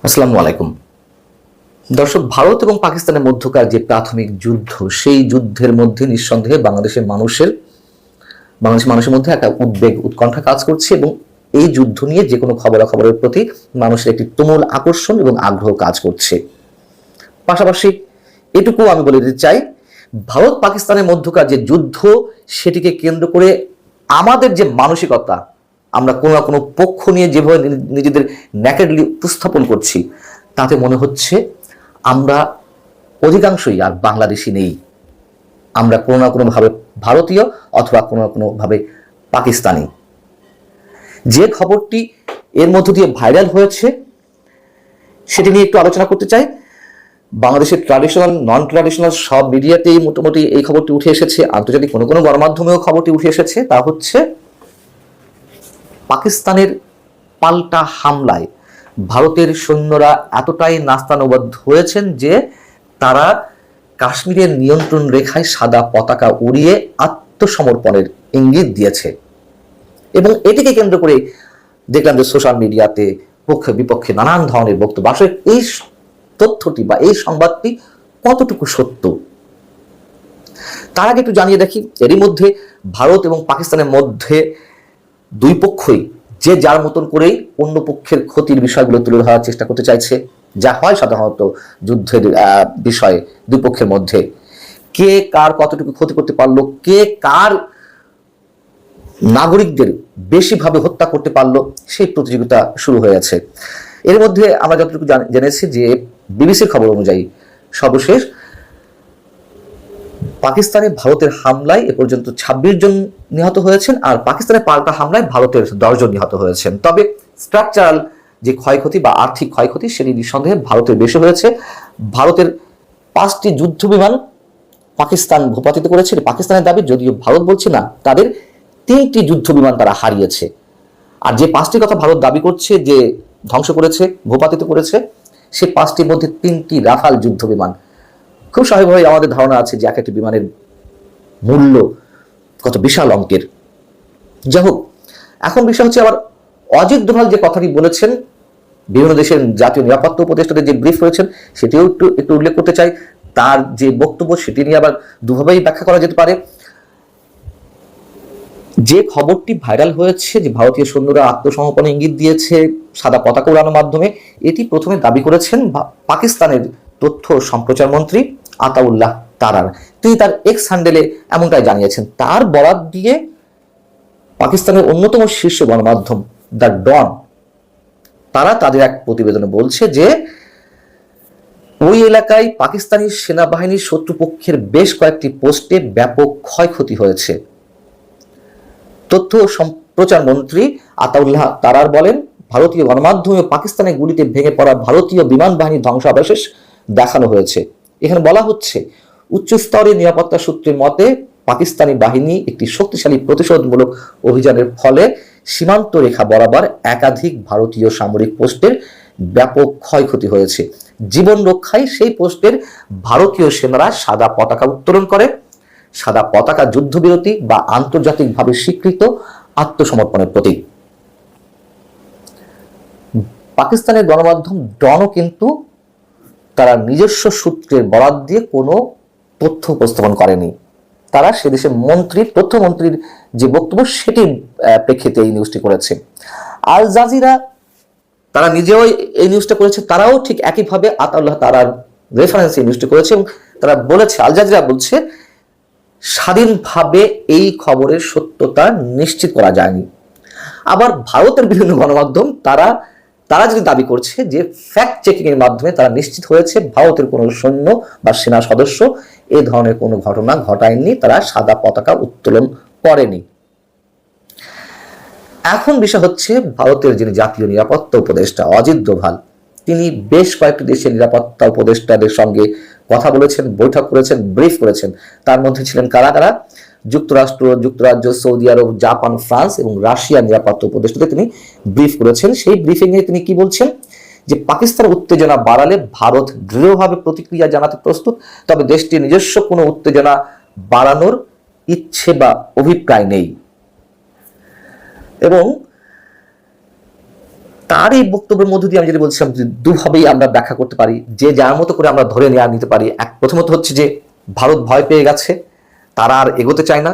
আসসালামু আলাইকুম দর্শক। ভারত এবং পাকিস্তানের মধ্যকার যে প্রাথমিক যুদ্ধ, সেই যুদ্ধের মধ্যে নিঃসন্দেহে বাংলাদেশের মানুষের মধ্যে একটা উদ্বেগ উৎকণ্ঠা কাজ করছে এবং এই যুদ্ধ নিয়ে যে কোনো খবরাখবরের প্রতি মানুষের একটি তুমুল আকর্ষণ এবং আগ্রহ কাজ করছে। পাশাপাশি এটুকু আমি বলে দিতে চাই, ভারত পাকিস্তানের মধ্যকার যে যুদ্ধ, সেটিকে কেন্দ্র করে আমাদের যে মানসিকতা, আমরা কোনো না কোনো পক্ষ নিয়ে যেভাবে নিজেদের ন্যাকেডলি উপস্থাপন করছি, তাতে মনে হচ্ছে আমরা অধিকাংশই আর বাংলাদেশি নেই। আমরা কোনো না কোনোভাবে ভারতীয় অথবা কোনো না কোনোভাবে পাকিস্তানি। যে খবরটি এর মধ্য দিয়ে ভাইরাল হয়েছে সেটি নিয়ে একটু আলোচনা করতে চাই। বাংলাদেশের ট্র্যাডিশনাল নন ট্র্যাডিশনাল সব মিডিয়াতেই মোটামুটি এই খবরটি উঠে এসেছে, আন্তর্জাতিক কোনো কোনো গণমাধ্যমেও খবরটি উঠে এসেছে। তা হচ্ছে পাকিস্তানের পাল্টা হামলায় ভারতের সৈন্যরা এতটাই নাস্তানুবদ্ধ হয়েছেন যে তারা কাশ্মীরের নিয়ন্ত্রণ রেখায় সাদা পতাকা উড়িয়ে আত্মসমর্পণের ইঙ্গিত দিয়েছে। এবং এটিকে কেন্দ্র করে দেখলাম যে সোশ্যাল মিডিয়াতে পক্ষে বিপক্ষে নানান ধরনের বক্তব্য। আসলে এই তথ্যটি বা এই সংবাদটি কতটুকু সত্য, তার আগে একটু জানিয়ে দেখি। এরই মধ্যে ভারত এবং পাকিস্তানের মধ্যে দুই পক্ষই যে যার মতন করেই অন্য পক্ষের ক্ষতির বিষয়গুলো তুলে ধরার চেষ্টা করতে চাইছে, যা হয় সাধারণত যুদ্ধের বিষয়ে। দুই পক্ষের মধ্যে কে কার কতটুকু ক্ষতি করতে পারলো, কে কার নাগরিকদের বেশিভাবে হত্যা করতে পারলো, সেই প্রতিযোগিতা শুরু হয়েছে। এর মধ্যে আমরা যতটুকু জেনেছি যে বিবিসির খবর অনুযায়ী সর্বশেষ পাকিস্তানে ভারতের হামলায় এ পর্যন্ত ২৬ জন নিহত হয়েছেন, আর পাকিস্তানের পাল্টা হামলায় ভারতের ১০ জন নিহত হয়েছেন। তবে স্ট্রাকচারাল যে ক্ষয়ক্ষতি বা আর্থিক ক্ষয়ক্ষতি, সেটি নিঃসন্দেহে ভারতের বেশি হয়েছে। ভারতের ৫টি যুদ্ধ বিমান পাকিস্তান ভূপাতিত করেছে, পাকিস্তানের দাবি, যদিও ভারত বলছে না, তাদের ৩টি যুদ্ধ বিমান তারা হারিয়েছে। আর যে ৫টি কথা ভারত দাবি করছে যে ধ্বংস করেছে, ভূপাতিত করেছে, সে ৫টির মধ্যে ৩টি রাফাল যুদ্ধ বিমান। খুব স্বাভাবিকভাবেই আমাদের ধারণা আছে যে এক একটি বিমানের মূল্য কত বিশাল অঙ্কের। যাই হোক, এখন বিষয় হচ্ছে আবার অজিত দোভাল যে কথাটি বলেছেন, বিভিন্ন দেশের জাতীয় নিরাপত্তা উপদেষ্টাদের যে ব্রিফ হয়েছেন, সেটিও একটু উল্লেখ করতে চাই। তার যে বক্তব্য, সেটি নিয়ে আবার দুভাবেই ব্যাখ্যা করা যেতে পারে। যে খবরটি ভাইরাল হয়েছে যে ভারতীয় সৈন্যরা আত্মসমর্পণে ইঙ্গিত দিয়েছে সাদা পতাকা উড়ানোর মাধ্যমে, এটি প্রথমে দাবি করেছেন পাকিস্তানের তথ্য সম্প্রচার মন্ত্রী আতাউল্লাহ তারার। তিনি তার এক্স হ্যান্ডেলে এমনটাই জানিয়েছেন। তার বরাত দিয়ে পাকিস্তানের অন্যতম শীর্ষ গণমাধ্যম দ্য ডন, তারা তাদের এক প্রতিবেদনে বলছে যে ওই এলাকায় পাকিস্তানি সেনাবাহিনীর শত্রুপক্ষের বেশ কয়েকটি পোস্টে ব্যাপক ক্ষয়ক্ষতি হয়েছে। তথ্য সম্প্রচার মন্ত্রী আতাউল্লাহ তারার বলেন, ভারতীয় গণমাধ্যমে পাকিস্তানের গুলিতে ভেঙে পড়া ভারতীয় বিমান বাহিনীর ধ্বংসাবশেষ দেখানো হয়েছে। এখানে বলা হচ্ছে, উচ্চ স্তরের নিরাপত্তা সূত্রের মতে পাকিস্তানি বাহিনী একটি শক্তিশালী প্রতিশোধমূলক অভিযানের ফলে সীমান্ত রেখা বরাবর একাধিক ভারতীয় সামরিক পোস্টের ব্যাপক ক্ষয়ক্ষতি হয়েছে। জীবন রক্ষায় সেই পোস্টের ভারতীয় সেনারা সাদা পতাকা উত্তোলন করে। সাদা পতাকা যুদ্ধবিরতি বা আন্তর্জাতিকভাবে স্বীকৃত আত্মসমর্পণের প্রতীক। পাকিস্তানের গণমাধ্যম ডনও কিন্তু তারা নিজস্ব সূত্রের বরাত দিয়ে কোনো তথ্য উপস্থাপন করেনি। তারা সে দেশের তথ্যমন্ত্রীর যে বক্তব্য, সেটির প্রেক্ষিতে এই নিউজটি করেছে। আল জাজিরা তারা নিজেও এই নিউজটা করেছে, তারাও ঠিক একইভাবে আতাউল্লাহ তারার রেফারেন্স এই নিউজটি করেছে এবং তারা বলেছে, আল জাজিরা বলছে, স্বাধীনভাবে এই খবরের সত্যতা নিশ্চিত করা যায়নি। আবার ভারতের বিভিন্ন গণমাধ্যম তারা যদি দাবি করছে যে ফ্যাক্ট চেকিং এর মাধ্যমে তারা নিশ্চিত হয়েছে ভারতের কোনো সৈন্য বা সেনা সদস্য এ ধরনের কোনো ঘটনা ঘটায়নি, তারা সাদা পতাকা উত্তোলন করেনি। এখন বিষয় হচ্ছে, ভারতের যিনি জাতীয় নিরাপত্তা উপদেষ্টা অজিত দোভাল, তিনি বেশ কয়েকটি দেশের নিরাপত্তা উপদেষ্টাদের সঙ্গে কথা বলেছেন, বৈঠক করেছেন, ব্রিফ করেছেন। তার মধ্যে ছিলেন কারা কারা? যুক্তরাষ্ট্র, যুক্তরাজ্য, সৌদি আরব, জাপান, ফ্রান্স এবং রাশিয়ার নিরাপত্তা উপদেষ্টাদের তিনি ব্রিফ করেছেন। সেই ব্রিফিংয়ে তিনি কি বলছেন, যে পাকিস্তান উত্তেজনা বাড়ালে ভারত দৃঢ়ভাবে প্রতিক্রিয়া জানাতে প্রস্তুত, তবে দেশটির নিজস্ব কোনো উত্তেজনা বাড়ানোর ইচ্ছে বা অভিপ্রায় নেই। এবং তার এই বক্তব্যের মধ্য দিয়ে আমি যেটা বলছিলাম যে দুভাবেই আমরা ব্যাখ্যা করতে পারি, যে যার মতো করে আমরা ধরে নিতে পারি। প্রথমত হচ্ছে যে ভারত ভয় পেয়ে গেছে, তারা আর এগোতে চায় না,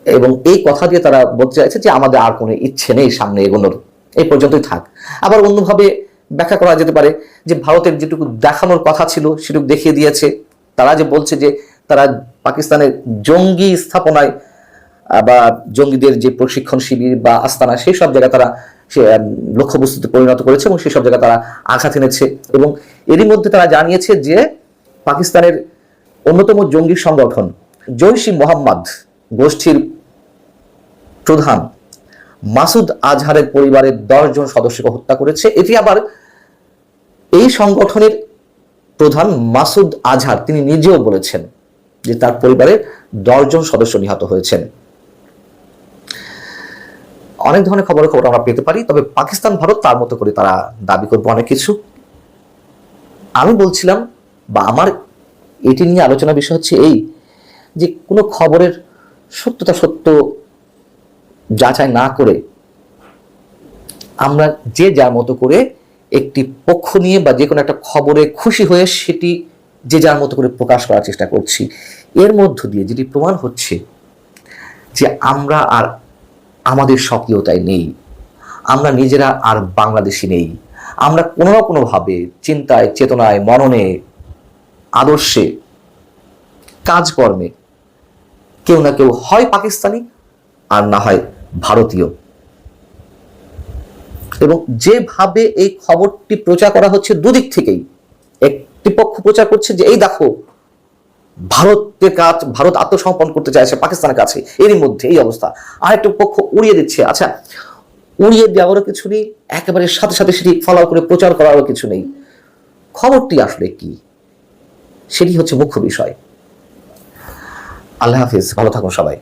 এবং এই কথা দিয়ে তারা বলতে চাইছে যে আমাদের আর কোনো ইচ্ছে নেই সামনে এগোনোর, এই পর্যন্তই থাক। আবার অন্যভাবে ব্যাখ্যা করা যেতে পারে যে ভারতের যেটুকু দেখানোর কথা ছিল সেটুকু দেখিয়ে দিয়েছে। তারা যে বলছে যে তারা পাকিস্তানের জঙ্গি স্থাপনায় বা জঙ্গিদের যে প্রশিক্ষণ শিবির বা আস্তানা সেই সব জায়গায় তারা লক্ষ্যবস্তুতে পরিণত করেছে এবং সেই সব জায়গায় তারা আঘাত এনেছে। এবং এরই মধ্যে তারা জানিয়েছে যে পাকিস্তানের অন্যতম জঙ্গি সংগঠন জৈশ-ই মোহাম্মদ গোষ্ঠীর প্রধান মাসুদ আজহারের পরিবারের 10 জন সদস্যকে হত্যা করেছে। এটি আবার এই সংগঠনের প্রধান মাসুদ আজহার তিনি নিজেও বলেছেন যে তার পরিবারের 10 জন সদস্য নিহত হয়েছেন। অনেক ধরনের খবর আমরা পেতে পারি, তবে পাকিস্তান ভারত তার মতো করে তারা দাবি করবে অনেক কিছু। আমি বলছিলাম বা আমার এটি নিয়ে আলোচনা বিষয় হচ্ছে এই যে কোনো খবরের সত্যতা সত্য যাচাই না করে আমরা যে যার মতো করে একটি পক্ষ নিয়ে বা যে কোনো একটা খবরে খুশি হয়ে সেটি যে যার মতো করে প্রকাশ করার চেষ্টা করছি। এর মধ্য দিয়ে যেটি প্রমাণ হচ্ছে যে আমরা আর আমাদের স্বকীয়তায় নেই, আমরা নিজেরা আর বাংলাদেশি নেই। আমরা কোনো না কোনোভাবে চিন্তায়, চেতনায়, মননে, আদর্শে, কাজকর্মে কেউ না কেউ হয় পাকিস্তানি আর না হয় ভারতীয়। এবং যেভাবে এই খবরটি প্রচার করা হচ্ছে দুদিক থেকেই, একটি পক্ষ প্রচার করছে যে এই দেখো ভারত আত্মসমর্পণ করতে চাইছে পাকিস্তানের কাছে, এরই মধ্যে এই অবস্থা। আরেকটা পক্ষ উড়িয়ে দিচ্ছে। আচ্ছা, উড়িয়ে দেওয়ারও কিছু নেই, একেবারে সাথে সাথে সেটি ফলো করে প্রচার করারও কিছু নেই। খবরটি আসলে কি, সেটি হচ্ছে মুখ্য বিষয়। আল্লাহ হাফিজ, ভালো থাকুন সবাই।